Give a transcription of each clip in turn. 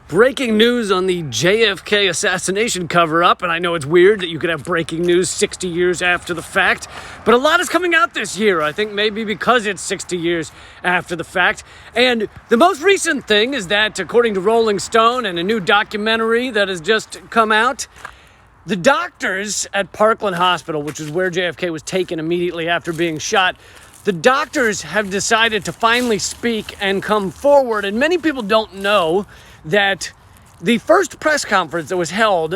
Breaking news on the JFK assassination cover-up, and I know it's weird that you could have breaking news 60 years after the fact, but a lot is coming out this year, I think maybe because it's 60 years after the fact. And the most recent thing is that, according to Rolling Stone and a new documentary that has just come out, the doctors at Parkland Hospital, which is where JFK was taken immediately after being shot, the doctors have decided to finally speak and come forward, and many people don't know that the first press conference that was held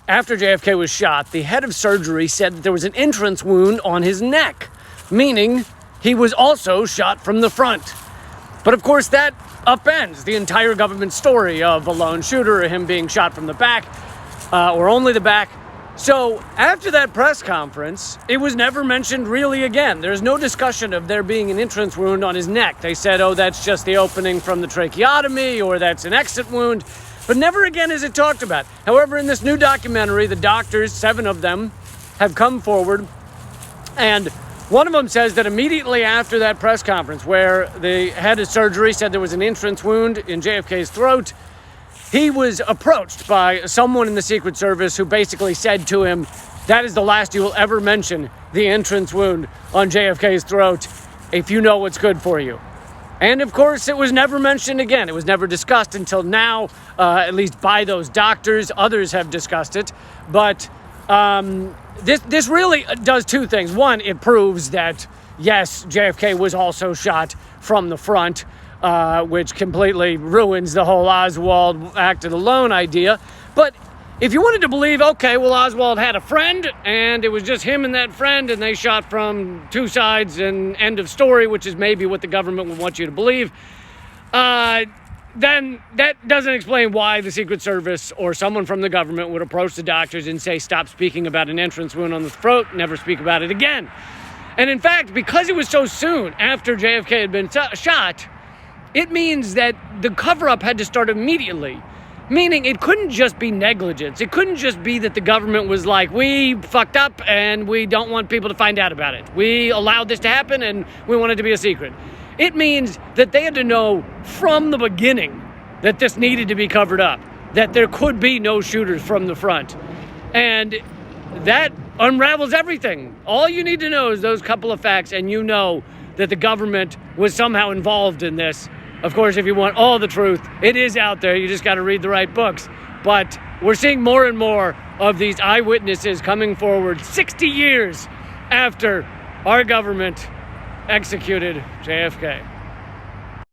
after JFK was shot, the head of surgery said that there was an entrance wound on his neck, meaning he was also shot from the front. But of course, that upends the entire government story of a lone shooter or him being shot from the back, or only the back. So after that press conference, it was never mentioned really again. There's no discussion of there being an entrance wound on his neck. They said, oh, that's just the opening from the tracheotomy, or that's an exit wound, but never again is it talked about. However, in this new documentary, the doctors, 7 of them, have come forward, and one of them says that immediately after that press conference where the head of surgery said there was an entrance wound in JFK's throat, he was approached by someone in the Secret Service who basically said to him, that is the last you will ever mention the entrance wound on JFK's throat if you know what's good for you. And of course, it was never mentioned again. It was never discussed until now, at least by those doctors. Others have discussed it. But this really does 2 things. One, it proves that, yes, JFK was also shot from the front, which completely ruins the whole Oswald acted alone idea. But if you wanted to believe, okay, well, Oswald had a friend, and it was just him and that friend, and they shot from 2 sides, and end of story, which is maybe what the government would want you to believe, then that doesn't explain why the Secret Service or someone from the government would approach the doctors and say, stop speaking about an entrance wound on the throat, never speak about it again. And in fact, because it was so soon after JFK had been shot, it means that the cover-up had to start immediately, meaning it couldn't just be negligence. It couldn't just be that the government was like, we fucked up and we don't want people to find out about it. We allowed this to happen and we want it to be a secret. It means that they had to know from the beginning that this needed to be covered up, that there could be no shooters from the front. And that unravels everything. All you need to know is those couple of facts, and you know that the government was somehow involved in this. Of course, if you want all the truth, it is out there. You just got to read the right books. But we're seeing more and more of these eyewitnesses coming forward 60 years after our government executed JFK.